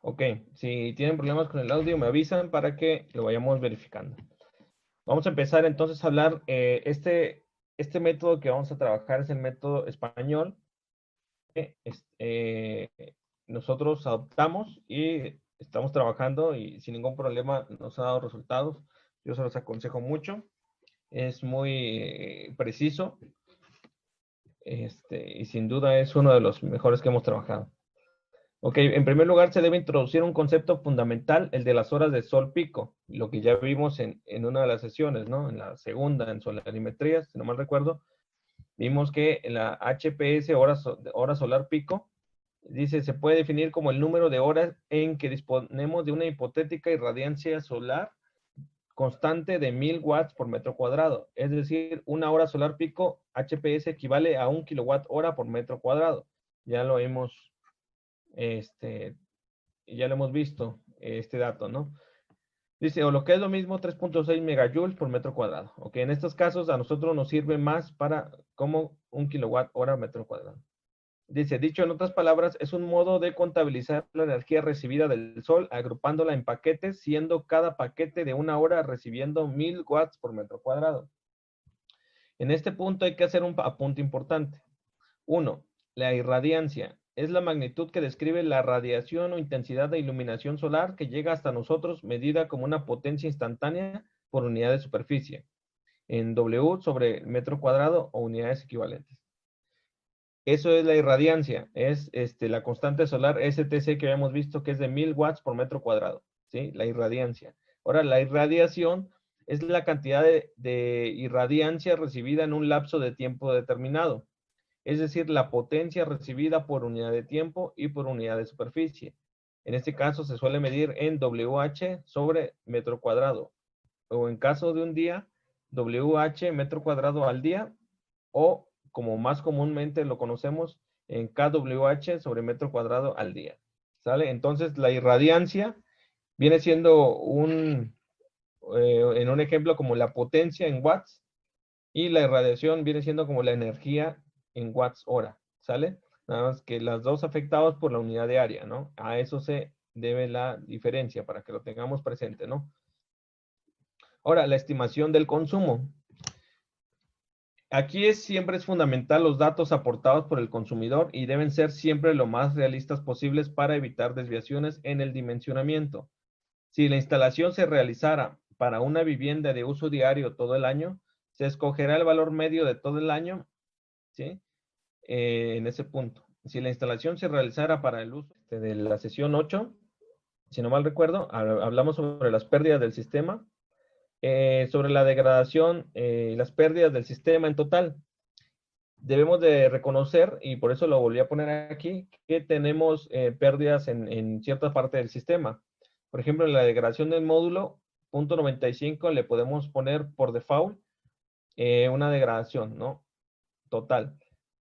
Ok, si tienen problemas con el audio, me avisan para que lo vayamos verificando. Vamos a empezar entonces a hablar. Este método que vamos a trabajar es el método español. que es- eh, Nosotros adoptamos y estamos trabajando y sin ningún problema nos ha dado resultados. Yo se los aconsejo mucho. Es muy preciso, y sin duda es uno de los mejores que hemos trabajado. Ok, en primer lugar se debe introducir un concepto fundamental, el de las horas de sol pico, lo que ya vimos en una de las sesiones, ¿no? En la segunda, en solarimetría, si no mal recuerdo, vimos que la HPS, hora solar pico, dice, se puede definir como el número de horas en que disponemos de una hipotética irradiancia solar constante de 1000 watts por metro cuadrado. Es decir, una hora solar pico, HPS, equivale a 1 kWh por metro cuadrado. Ya lo hemos este, ya lo hemos visto, este dato, ¿no? Dice, o lo que es lo mismo, 3.6 megajoules por metro cuadrado. Ok, en estos casos a nosotros nos sirve más para como 1 kWh metro cuadrado. Dice, dicho en otras palabras, es un modo de contabilizar la energía recibida del sol agrupándola en paquetes, siendo cada paquete de una hora recibiendo 1000 watts por metro cuadrado. En este punto hay que hacer un apunte importante. 1. La irradiancia es la magnitud que describe la radiación o intensidad de iluminación solar que llega hasta nosotros medida como una potencia instantánea por unidad de superficie, en W sobre metro cuadrado o unidades equivalentes. Eso es la irradiancia, es la constante solar STC que habíamos visto que es de 1000 watts por metro cuadrado, ¿sí? La irradiancia. Ahora, la irradiación es la cantidad de irradiancia recibida en un lapso de tiempo determinado, es decir, la potencia recibida por unidad de tiempo y por unidad de superficie. En este caso se suele medir en WH sobre metro cuadrado, o en caso de un día, WH metro cuadrado al día, o como más comúnmente lo conocemos, en kWh sobre metro cuadrado al día. ¿Sale? Entonces la irradiancia viene siendo en un ejemplo como la potencia en watts, y la irradiación viene siendo como la energía en watts hora, ¿sale? Nada más que las dos afectados por la unidad de área, ¿no? A eso se debe la diferencia para que lo tengamos presente, ¿no? Ahora, la estimación del consumo. Aquí siempre es fundamental los datos aportados por el consumidor y deben ser siempre lo más realistas posibles para evitar desviaciones en el dimensionamiento. Si la instalación se realizara para una vivienda de uso diario todo el año, se escogerá el valor medio de todo el año, ¿sí? En ese punto. Si la instalación se realizara para el uso de la sesión 8, si no mal recuerdo, hablamos sobre las pérdidas del sistema, sobre la degradación y las pérdidas del sistema en total. Debemos de reconocer, y por eso lo volví a poner aquí, que tenemos pérdidas en cierta parte del sistema. Por ejemplo, en la degradación del módulo, punto 95, le podemos poner por default una degradación, ¿no? Total.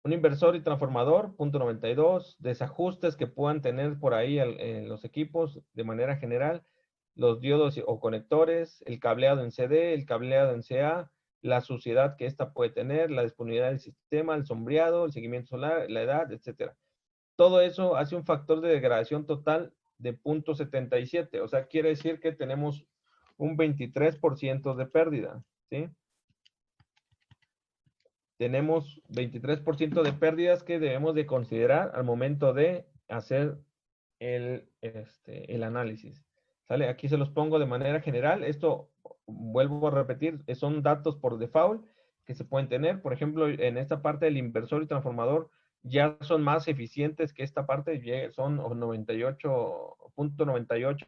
Un inversor y transformador, punto 92, desajustes que puedan tener por ahí en los equipos de manera general, los diodos o conectores, el cableado en CD, el cableado en CA, la suciedad que ésta puede tener, la disponibilidad del sistema, el sombreado, el seguimiento solar, la edad, etcétera. Todo eso hace un factor de degradación total de punto 77, o sea, quiere decir que tenemos un 23% de pérdida, ¿sí? Tenemos 23% de pérdidas que debemos de considerar al momento de hacer el análisis. ¿Sale? Aquí se los pongo de manera general. Esto, vuelvo a repetir, son datos por default que se pueden tener. Por ejemplo, en esta parte del inversor y transformador ya son más eficientes que esta parte, son 98.98.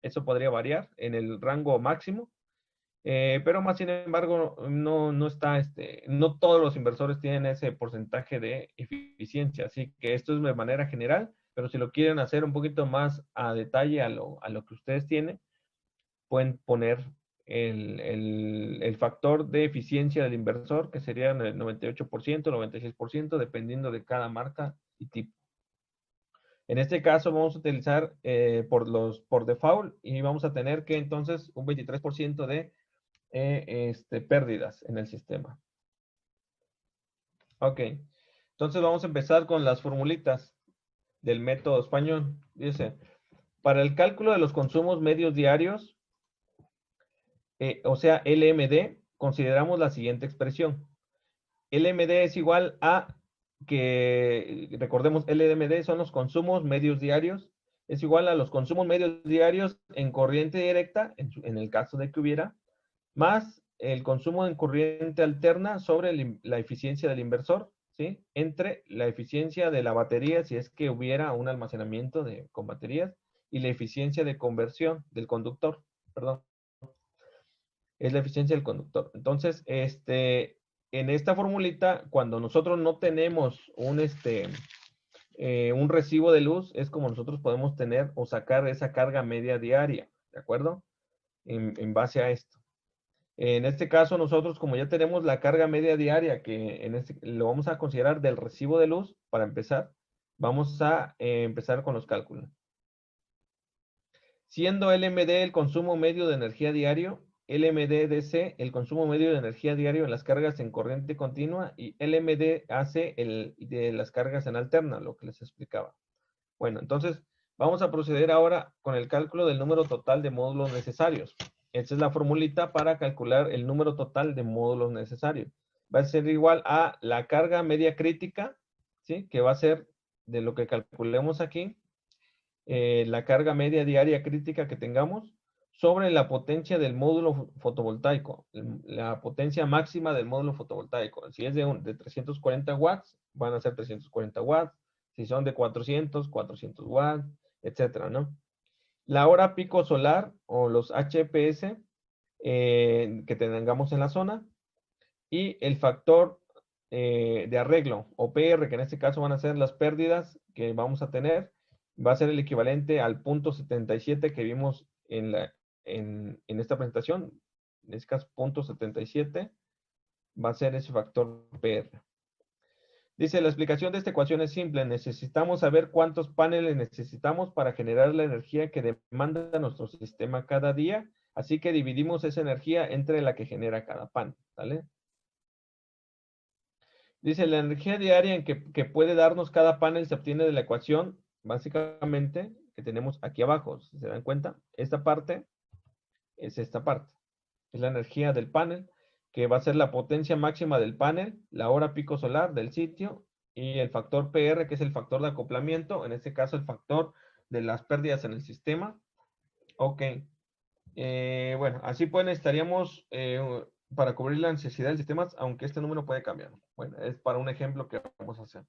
Eso podría variar en el rango máximo. Pero más sin embargo, no está, no todos los inversores tienen ese porcentaje de eficiencia, así que esto es de manera general, pero si lo quieren hacer un poquito más a detalle a lo que ustedes tienen, pueden poner el factor de eficiencia del inversor, que sería el 98%, 96%, dependiendo de cada marca y tipo. En este caso vamos a utilizar por default y vamos a tener que entonces un 23% de pérdidas en el sistema. Ok, entonces vamos a empezar con las formulitas del método español. Dice, Para el cálculo de los consumos medios diarios, o sea, LMD, consideramos la siguiente expresión. LMD es igual a que, recordemos, LMD son los consumos medios diarios, es igual a los consumos medios diarios en corriente directa, en el caso de que hubiera, más el consumo en corriente alterna sobre la eficiencia del inversor, ¿sí? Entre la eficiencia de la batería, si es que hubiera un almacenamiento con baterías, y la eficiencia de conversión del conductor, perdón, es la eficiencia del conductor. Entonces, en esta formulita, cuando nosotros no tenemos un recibo de luz, es como nosotros podemos tener o sacar esa carga media diaria, ¿de acuerdo? En base a esto. En este caso, nosotros, como ya tenemos la carga media diaria, que lo vamos a considerar del recibo de luz, para empezar, vamos a empezar con los cálculos. Siendo LMD el consumo medio de energía diario, LMD-DC el consumo medio de energía diario en las cargas en corriente continua y LMD-AC el de las cargas en alterna, lo que les explicaba. Bueno, entonces vamos a proceder ahora con el cálculo del número total de módulos necesarios. Esta es la formulita para calcular el número total de módulos necesarios. Va a ser igual a la carga media crítica, ¿sí? Que va a ser de lo que calculemos aquí, la carga media diaria crítica que tengamos sobre la potencia del módulo fotovoltaico, la potencia máxima del módulo fotovoltaico. Si es de 340 watts, van a ser 340 watts. Si son de 400, 400 watts, etcétera, ¿no? La hora pico solar o los HPS que tengamos en la zona y el factor de arreglo o PR, que en este caso van a ser las pérdidas que vamos a tener, va a ser el equivalente al punto 77 que vimos en esta presentación. En este caso, punto 77 va a ser ese factor PR. Dice, la explicación de esta ecuación es simple. Necesitamos saber cuántos paneles necesitamos para generar la energía que demanda nuestro sistema cada día. Así que dividimos esa energía entre la que genera cada panel. ¿Vale? Dice, la energía diaria que puede darnos cada panel se obtiene de la ecuación, básicamente, que tenemos aquí abajo. Si se dan cuenta, esta parte es esta parte. Es la energía del panel, que va a ser la potencia máxima del panel, la hora pico solar del sitio y el factor PR, que es el factor de acoplamiento, en este caso el factor de las pérdidas en el sistema. Ok. Bueno, así pues estaríamos para cubrir la necesidad del sistema, aunque este número puede cambiar. Bueno, es para un ejemplo que vamos a hacer.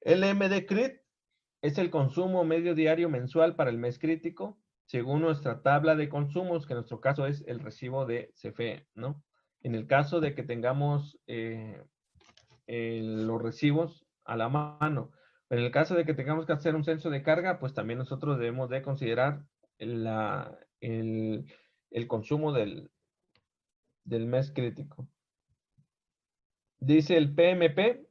LMD crit es el consumo medio diario mensual para el mes crítico, según nuestra tabla de consumos, que en nuestro caso es el recibo de CFE, ¿no? En el caso de que tengamos los recibos a la mano, pero en el caso de que tengamos que hacer un censo de carga, pues también nosotros debemos de considerar el consumo del mes crítico. Dice el PMP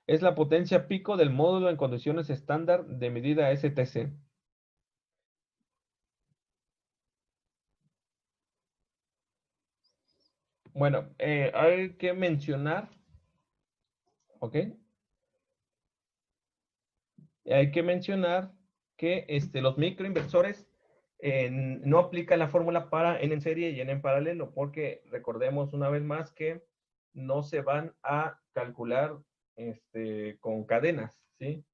es la potencia pico del módulo en condiciones estándar de medida STC. Bueno, hay que mencionar, ¿ok? Hay que mencionar que los microinversores no aplican la fórmula para N en serie y N en paralelo, porque recordemos una vez más que no se van a calcular con cadenas, ¿sí?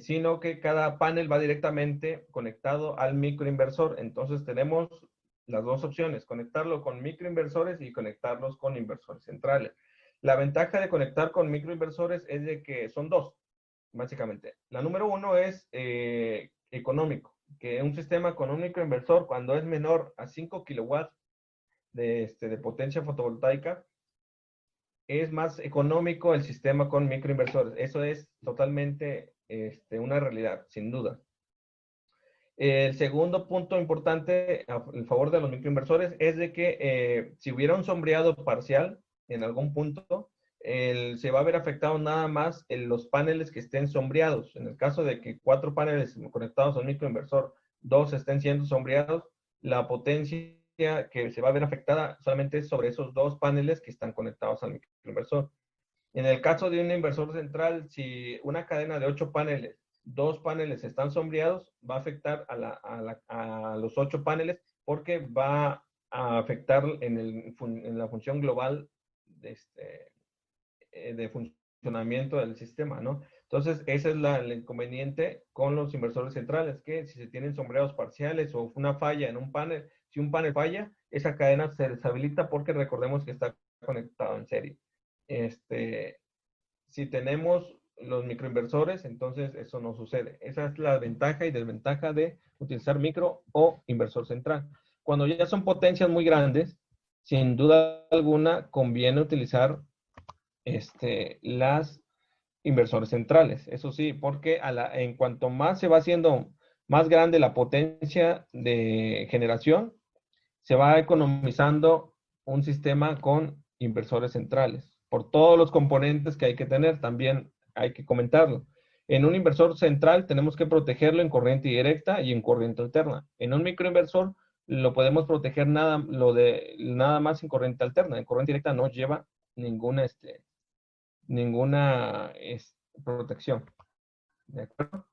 Sino que cada panel va directamente conectado al microinversor. Entonces tenemos las dos opciones, conectarlo con microinversores y conectarlos con inversores centrales. La ventaja de conectar con microinversores es de que son dos, básicamente. La número uno es económico, que un sistema con un microinversor, cuando es menor a 5 kilowatts de potencia fotovoltaica, es más económico el sistema con microinversores. Eso es totalmente una realidad, sin duda. El segundo punto importante en favor de los microinversores es de que si hubiera un sombreado parcial en algún punto, se va a ver afectado nada más en los paneles que estén sombreados. En el caso de que 4 paneles conectados al microinversor, 2 estén siendo sombreados, la potencia que se va a ver afectada solamente es sobre esos 2 paneles que están conectados al microinversor. En el caso de un inversor central, si una cadena de 8 paneles 2 paneles están sombreados, va a afectar a los 8 paneles porque va a afectar en la función global de funcionamiento del sistema, ¿no? Entonces, ese es el inconveniente con los inversores centrales, que si se tienen sombreados parciales o una falla en un panel, si un panel falla, esa cadena se deshabilita porque recordemos que está conectado en serie. Si tenemos los microinversores, entonces eso no sucede. Esa es la ventaja y desventaja de utilizar micro o inversor central. Cuando ya son potencias muy grandes, sin duda alguna conviene utilizar las inversores centrales. Eso sí, porque en cuanto más se va haciendo más grande la potencia de generación, se va economizando un sistema con inversores centrales. Por todos los componentes que hay que tener, también hay que comentarlo. En un inversor central tenemos que protegerlo en corriente directa y en corriente alterna. En un microinversor lo podemos proteger nada más en corriente alterna. En corriente directa no lleva ninguna, protección. ¿De acuerdo?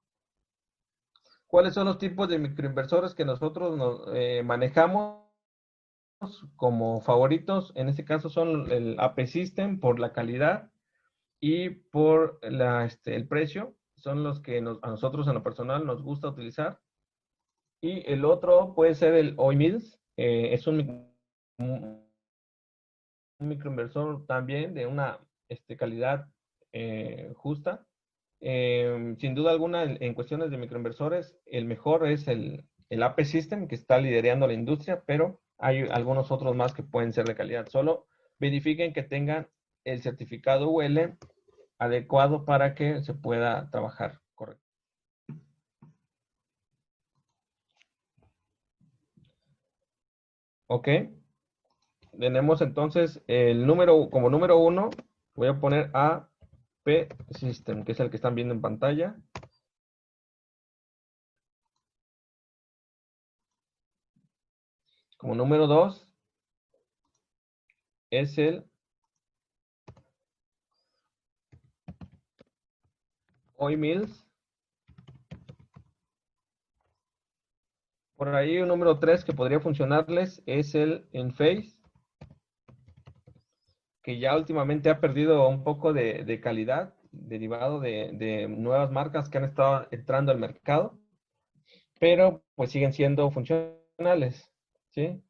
¿Cuáles son los tipos de microinversores que nosotros manejamos como favoritos? En este caso son el AP System por la calidad y por el precio. Son los que a nosotros en lo personal nos gusta utilizar. Y el otro puede ser el OIMILS. Es un microinversor también de una calidad justa. Sin duda alguna, en cuestiones de microinversores, el mejor es el AP System, que está liderando la industria, pero hay algunos otros más que pueden ser de calidad. Solo verifiquen que tengan el certificado UL adecuado para que se pueda trabajar correcto. Ok. Tenemos entonces como número 1, voy a poner AP System, que es el que están viendo en pantalla. Como número 2 es el OIMILS. Por ahí un número 3 que podría funcionarles es el Enphase, que ya últimamente ha perdido un poco de calidad, derivado de nuevas marcas que han estado entrando al mercado, pero pues siguen siendo funcionales, ¿sí?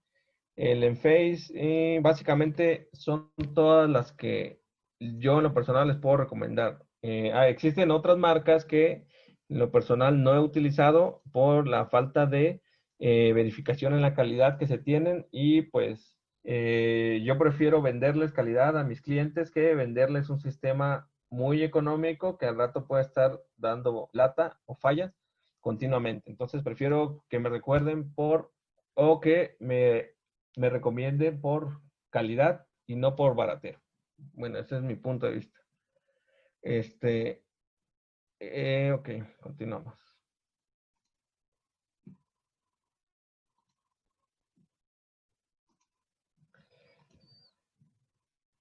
El Enphase básicamente son todas las que yo en lo personal les puedo recomendar. Existen otras marcas que en lo personal no he utilizado por la falta de verificación en la calidad que se tienen y pues yo prefiero venderles calidad a mis clientes que venderles un sistema muy económico que al rato puede estar dando lata o fallas continuamente. Entonces prefiero que me recuerden o que me recomienden por calidad y no por baratero. Bueno, ese es mi punto de vista. Ok, continuamos.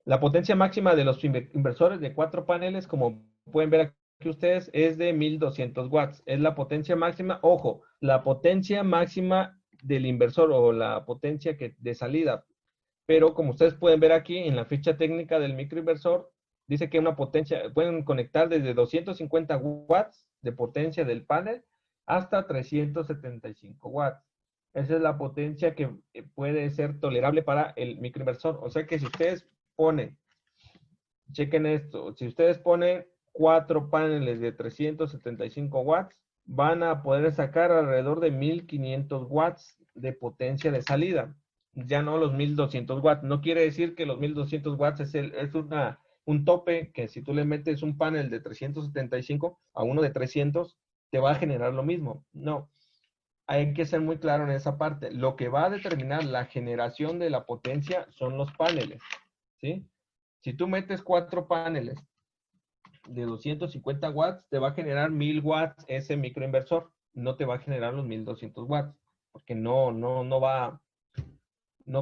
La potencia máxima de los inversores de 4 paneles, como pueden ver aquí ustedes, es de 1200 watts. Es la potencia máxima. Ojo, la potencia máxima del inversor o la potencia de salida. Pero como ustedes pueden ver aquí en la ficha técnica del microinversor, dice que una potencia, pueden conectar desde 250 watts de potencia del panel hasta 375 watts. Esa es la potencia que puede ser tolerable para el microinversor. O sea que si ustedes ponen, chequen esto, si ustedes ponen 4 paneles de 375 watts, van a poder sacar alrededor de 1500 watts de potencia de salida. Ya no los 1200 watts. No quiere decir que los 1200 watts es un tope que si tú le metes un panel de 375 a uno de 300, te va a generar lo mismo. No, hay que ser muy claro en esa parte. Lo que va a determinar la generación de la potencia son los paneles, ¿sí? Si tú metes 4 paneles de 250 watts, te va a generar 1000 watts ese microinversor. No te va a generar los 1200 watts, porque no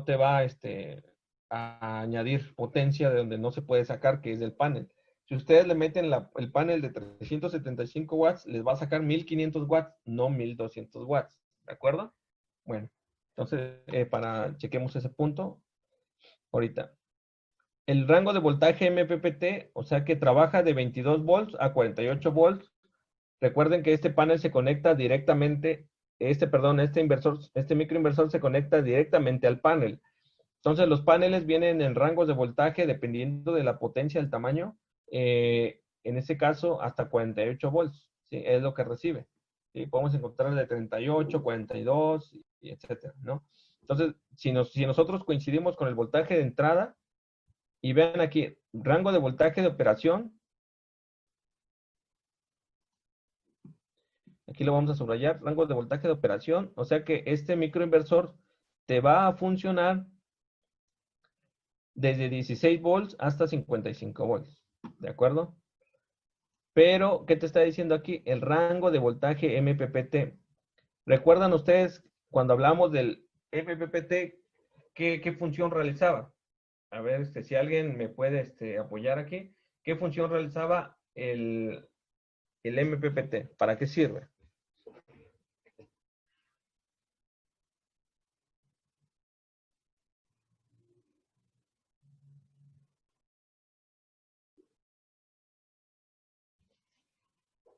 te va a añadir potencia de donde no se puede sacar, que es del panel. Si ustedes le meten el panel de 375 watts, les va a sacar 1500 watts, no 1200 watts. ¿De acuerdo? Bueno, entonces, chequemos ese punto ahorita. El rango de voltaje MPPT, o sea que trabaja de 22 volts a 48 volts. Recuerden que este panel se conecta directamente, este microinversor se conecta directamente al panel. Entonces los paneles vienen en rangos de voltaje dependiendo de la potencia del tamaño. En este caso, hasta 48 volts, ¿sí? Es lo que recibe. ¿Sí? Podemos encontrar de 38, 42, y etcétera, ¿no? Entonces, si nosotros coincidimos con el voltaje de entrada, y vean aquí, rango de voltaje de operación, aquí lo vamos a subrayar, rango de voltaje de operación, o sea que este microinversor te va a funcionar desde 16 volts hasta 55 volts, ¿de acuerdo? Pero, ¿qué te está diciendo aquí? El rango de voltaje MPPT. ¿Recuerdan ustedes cuando hablamos del MPPT, qué función realizaba? A ver, si alguien me puede apoyar aquí. ¿Qué función realizaba el MPPT? ¿Para qué sirve?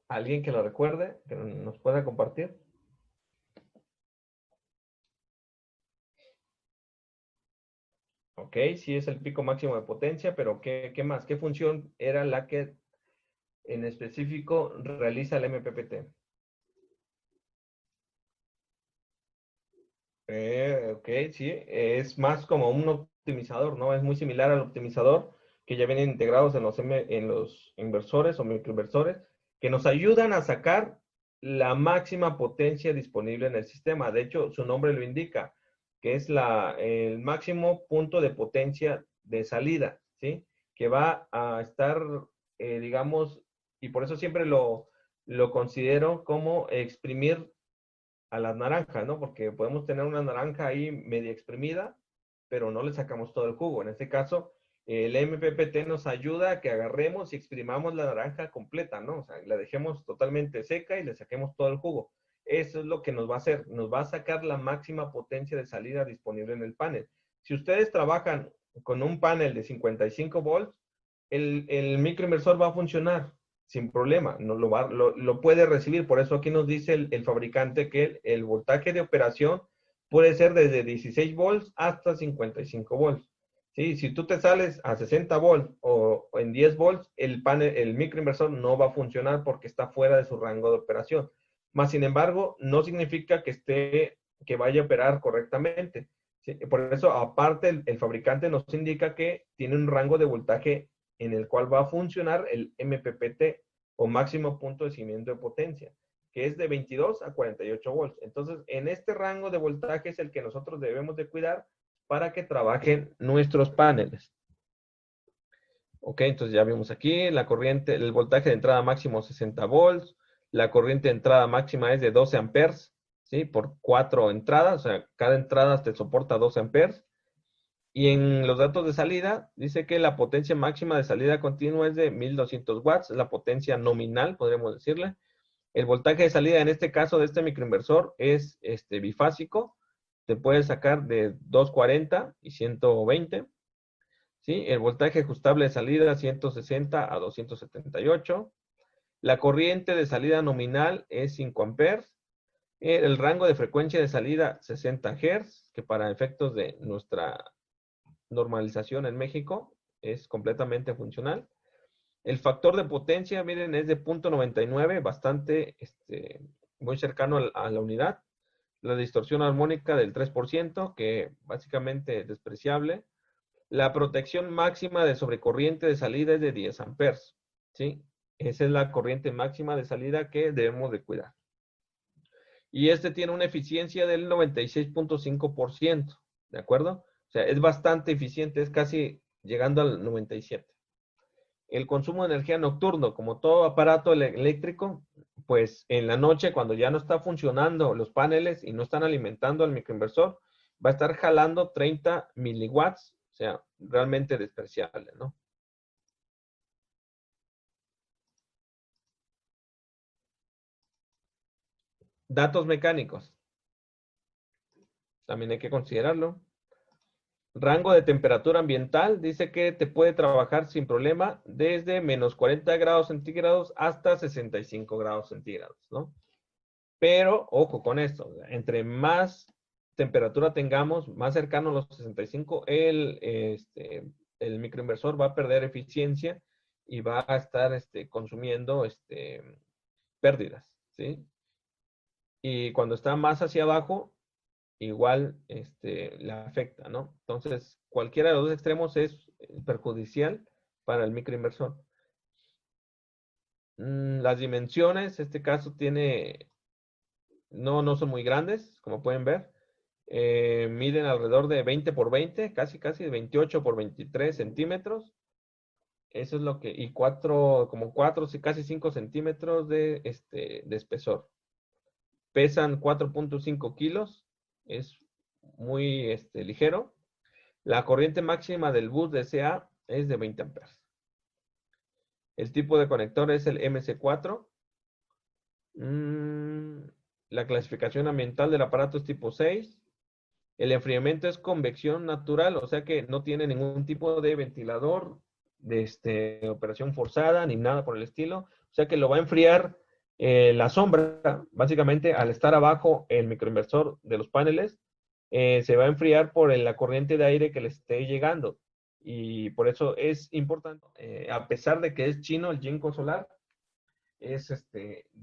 ¿Alguien que lo recuerde, que nos pueda compartir? Ok, sí es el pico máximo de potencia, pero ¿qué más? ¿Qué función era la que en específico realiza el MPPT? Ok, sí, es más como un optimizador, ¿no? Es muy similar al optimizador que ya vienen integrados en los inversores o microinversores, que nos ayudan a sacar la máxima potencia disponible en el sistema. De hecho, su nombre lo indica, que es el máximo punto de potencia de salida, ¿sí? Que va a estar, digamos, y por eso siempre lo considero como exprimir a las naranjas, ¿no? Porque podemos tener una naranja ahí media exprimida, pero no le sacamos todo el jugo. En este caso, el MPPT nos ayuda a que agarremos y exprimamos la naranja completa, ¿no? O sea, la dejemos totalmente seca y le saquemos todo el jugo. Eso es lo que nos va a hacer, nos va a sacar la máxima potencia de salida disponible en el panel. Si ustedes trabajan con un panel de 55 volts, el microinversor va a funcionar sin problema, no lo puede recibir. Por eso aquí nos dice el fabricante que el voltaje de operación puede ser desde 16 volts hasta 55 volts. ¿Sí? Si tú te sales a 60 volts o en 10 volts, el microinversor no va a funcionar porque está fuera de su rango de operación. Más sin embargo, no significa que vaya a operar correctamente. ¿Sí? Por eso, aparte, el fabricante nos indica que tiene un rango de voltaje en el cual va a funcionar el MPPT o máximo punto de seguimiento de potencia, que es de 22 a 48 volts. Entonces, en este rango de voltaje es el que nosotros debemos de cuidar para que trabajen nuestros paneles. Ok, entonces ya vimos aquí la corriente, el voltaje de entrada máximo 60 volts, la corriente de entrada máxima es de 12 amperes, ¿sí? Por 4 entradas, o sea, cada entrada te soporta 12 amperes. Y en los datos de salida, dice que la potencia máxima de salida continua es de 1200 watts, la potencia nominal, podríamos decirle. El voltaje de salida, en este caso de este microinversor, es bifásico. Te puede sacar de 240 y 120. ¿Sí? El voltaje ajustable de salida 160 a 278. La corriente de salida nominal es 5 amperes. El rango de frecuencia de salida 60 Hz, que para efectos de nuestra normalización en México es completamente funcional. El factor de potencia, miren, es de 0.99, bastante, muy cercano a la unidad. La distorsión armónica del 3%, que básicamente es despreciable. La protección máxima de sobrecorriente de salida es de 10 amperes, ¿sí? Esa es la corriente máxima de salida que debemos de cuidar. Y tiene una eficiencia del 96.5%, ¿de acuerdo? O sea, es bastante eficiente, es casi llegando al 97%. El consumo de energía nocturno, como todo aparato eléctrico, pues en la noche, cuando ya no está funcionando los paneles y no están alimentando al microinversor, va a estar jalando 30 miliwatts, o sea, realmente despreciable, ¿no? Datos mecánicos. También hay que considerarlo. Rango de temperatura ambiental. Dice que te puede trabajar sin problema desde menos 40 grados centígrados hasta 65 grados centígrados, ¿no? Pero, ojo con esto. Entre más temperatura tengamos, más cercano a los 65, el microinversor va a perder eficiencia y va a estar consumiendo pérdidas, ¿sí? Y cuando está más hacia abajo, igual le afecta, ¿no? Entonces, cualquiera de los dos extremos es perjudicial para el microinversor. Las dimensiones, este caso tiene, no son muy grandes, como pueden ver. Miden alrededor de 20 por 20, casi 28 por 23 centímetros. Eso es lo que, y como 4, casi 5 centímetros de espesor. Pesan 4.5 kilos, es muy ligero. La corriente máxima del bus de CA es de 20 amperes. El tipo de conector es el MC4. La clasificación ambiental del aparato es tipo 6. El enfriamiento es convección natural, o sea que no tiene ningún tipo de ventilador, de operación forzada, ni nada por el estilo. O sea que lo va a enfriar la sombra, básicamente al estar abajo el microinversor de los paneles, se va a enfriar por la corriente de aire que le esté llegando. Y por eso es importante, a pesar de que es chino el Jinko Solar, es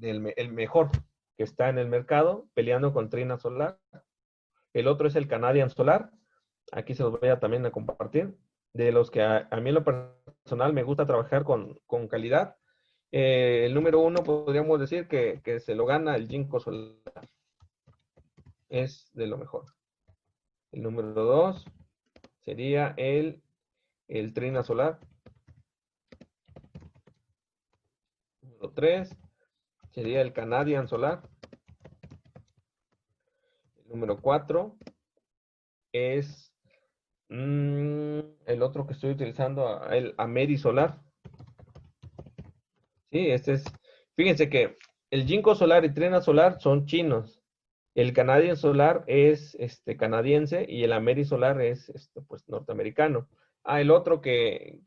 el mejor que está en el mercado, peleando con Trina Solar. El otro es el Canadian Solar. Aquí se los voy a también a compartir. De los que a mí en lo personal me gusta trabajar con calidad. El número uno podríamos decir que se lo gana el Jinko Solar. Es de lo mejor. El número dos sería el Trina Solar. Número tres sería el Canadian Solar. El número cuatro es el otro que estoy utilizando, el Ameri Solar. Sí, fíjense que el Jinko Solar y Trina Solar son chinos. El Canadian Solar es canadiense y el Ameri Solar es pues norteamericano. El otro que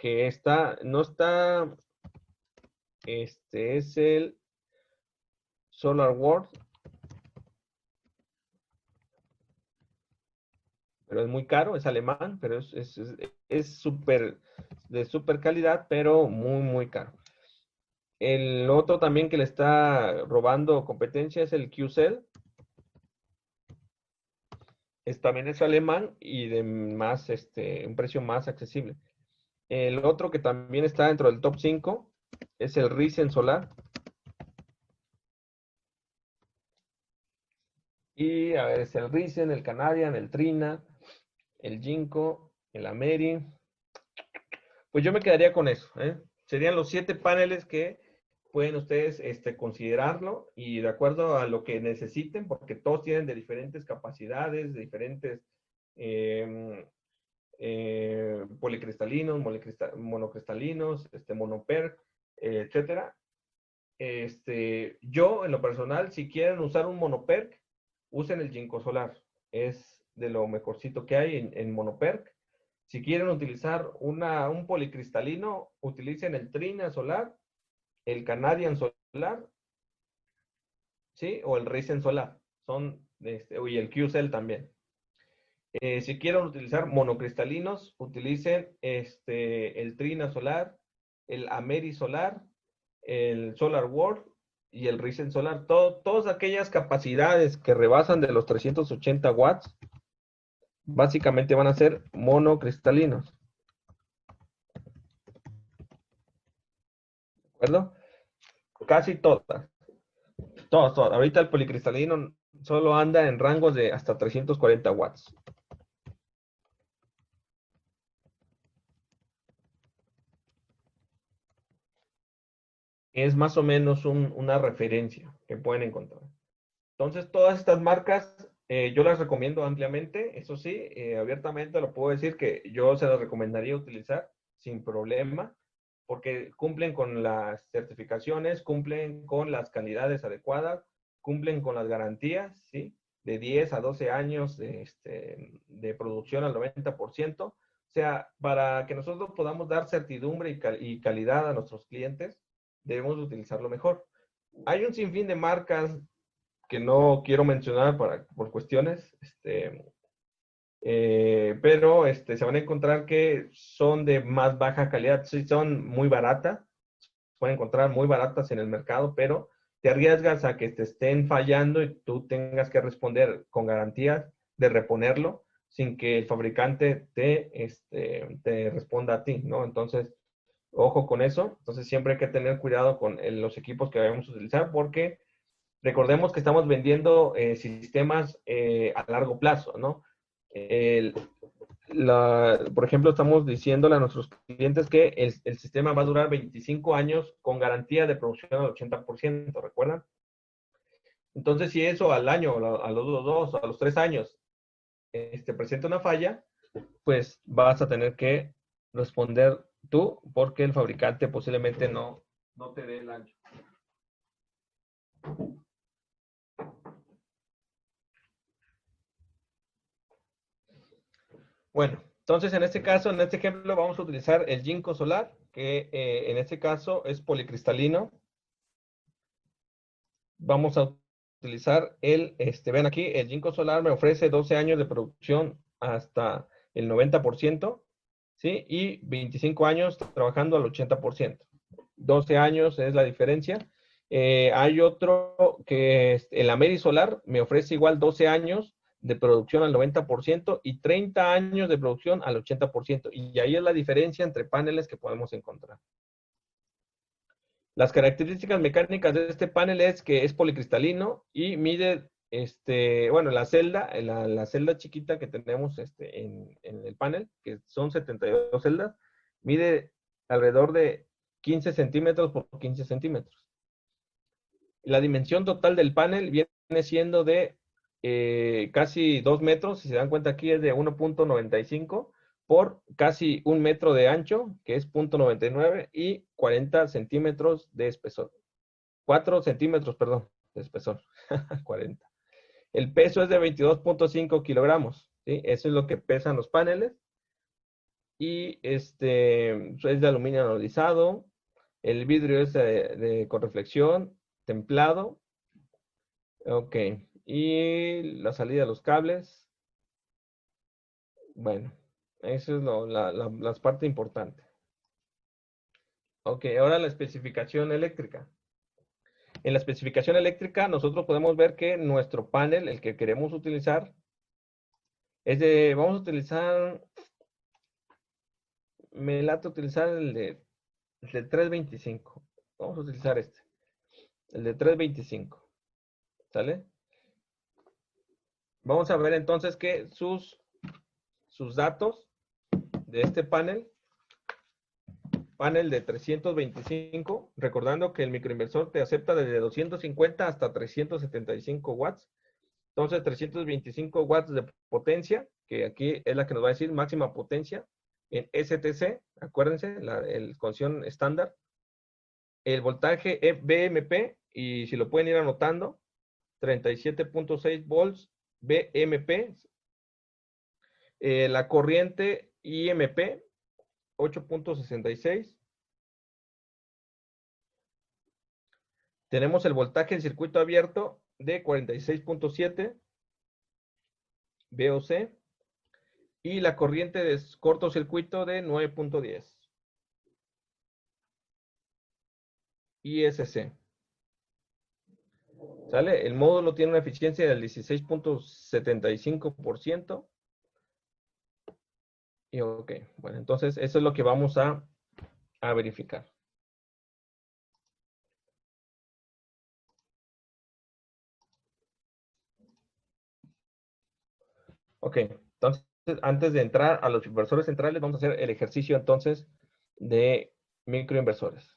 no está, es el Solar World, pero es muy caro, es alemán, pero es súper, de súper calidad, pero muy, muy caro. El otro también que le está robando competencia es el QCell. También es alemán y de un precio más accesible. El otro que también está dentro del top 5 es el Risen Solar. Y a ver, es el Risen, el Canadian, el Trina, el Jinko, el Ameri. Pues yo me quedaría con eso, ¿eh? Serían los 7 paneles que pueden ustedes considerarlo y de acuerdo a lo que necesiten, porque todos tienen de diferentes capacidades, de diferentes policristalinos, monocristalinos, monoper, etcétera. Yo, en lo personal, si quieren usar un monoperc, usen el Jinko Solar. Es de lo mejorcito que hay en monoperc. Si quieren utilizar un policristalino, utilicen el Trina Solar, el Canadian Solar, ¿sí? O el Risen Solar. Y el QCell también. Si quieren utilizar monocristalinos, utilicen el Trina Solar, el Ameri Solar, el Solar World y el Risen Solar. Todas aquellas capacidades que rebasan de los 380 watts, básicamente van a ser monocristalinos. ¿De acuerdo? Casi todas. Todas. Ahorita el policristalino solo anda en rangos de hasta 340 watts. Es más o menos una referencia que pueden encontrar. Entonces, todas estas marcas yo las recomiendo ampliamente. Eso sí, abiertamente lo puedo decir que yo se las recomendaría utilizar sin problema, porque cumplen con las certificaciones, cumplen con las calidades adecuadas, cumplen con las garantías, ¿sí? De 10 a 12 años de producción al 90%. O sea, para que nosotros podamos dar certidumbre y calidad a nuestros clientes, debemos utilizarlo mejor. Hay un sinfín de marcas que no quiero mencionar por cuestiones, pero se van a encontrar que son de más baja calidad, sí, son muy baratas, pueden encontrar muy baratas en el mercado, pero te arriesgas a que te estén fallando y tú tengas que responder con garantías de reponerlo sin que el fabricante te responda a ti, ¿no? Entonces, ojo con eso. Entonces, siempre hay que tener cuidado con los equipos que vayamos a utilizar porque recordemos que estamos vendiendo sistemas a largo plazo, ¿no? El, por ejemplo, estamos diciéndole a nuestros clientes que el sistema va a durar 25 años con garantía de producción al 80%, ¿recuerdan? Entonces, si eso al año, a los 2, a los 3 años, presenta una falla, pues vas a tener que responder tú porque el fabricante posiblemente no te dé el ancho. Bueno, entonces en este caso, en este ejemplo, vamos a utilizar el Ginkgo solar, que en este caso es policristalino. Vamos a utilizar vean aquí, el Ginkgo solar me ofrece 12 años de producción hasta el 90%, ¿sí? Y 25 años trabajando al 80%. 12 años es la diferencia. Hay otro que es el Amerisolar, me ofrece igual 12 años de producción al 90% y 30 años de producción al 80%. Y ahí es la diferencia entre paneles que podemos encontrar. Las características mecánicas de este panel es que es policristalino y mide, bueno, la celda chiquita que tenemos en el panel, que son 72 celdas, mide alrededor de 15 centímetros por 15 centímetros. La dimensión total del panel viene siendo de casi 2 metros, si se dan cuenta aquí es de 1.95 por casi 1 metro de ancho, que es 0.99, y 40 centímetros de espesor. 4 centímetros, perdón, de espesor. 40. El peso es de 22.5 kilogramos, ¿sí? Eso es lo que pesan los paneles. Y es de aluminio anodizado. El vidrio es con reflexión, templado. Ok. Y la salida de los cables. Bueno, eso es las partes importantes. Ok, ahora la especificación eléctrica. En la especificación eléctrica nosotros podemos ver que nuestro panel, el que queremos utilizar, vamos a utilizar, me late utilizar el de 325. Vamos a utilizar el de 325. ¿Sale? Vamos a ver entonces que sus datos de este panel de 325, recordando que el microinversor te acepta desde 250 hasta 375 watts. Entonces, 325 watts de potencia, que aquí es la que nos va a decir máxima potencia en STC, acuérdense, el condición estándar. El voltaje BMP, y si lo pueden ir anotando, 37.6 volts BMP. La corriente IMP, 8.66. Tenemos el voltaje del circuito abierto de 46.7 VOC y la corriente de cortocircuito de 9.10 ISC. ¿Sale? El módulo tiene una eficiencia del 16.75%. Y ok, bueno, entonces eso es lo que vamos a verificar. Ok, entonces antes de entrar a los inversores centrales, vamos a hacer el ejercicio entonces de microinversores.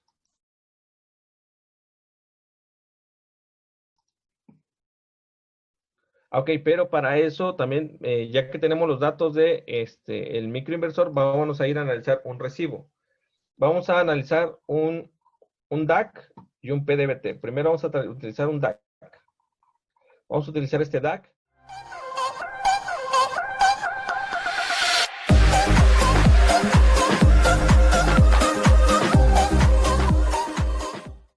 Ok, pero para eso también, ya que tenemos los datos de el microinversor, vamos a ir a analizar un recibo. Vamos a analizar un DAC y un PDBT. Primero vamos a utilizar un DAC. Vamos a utilizar este DAC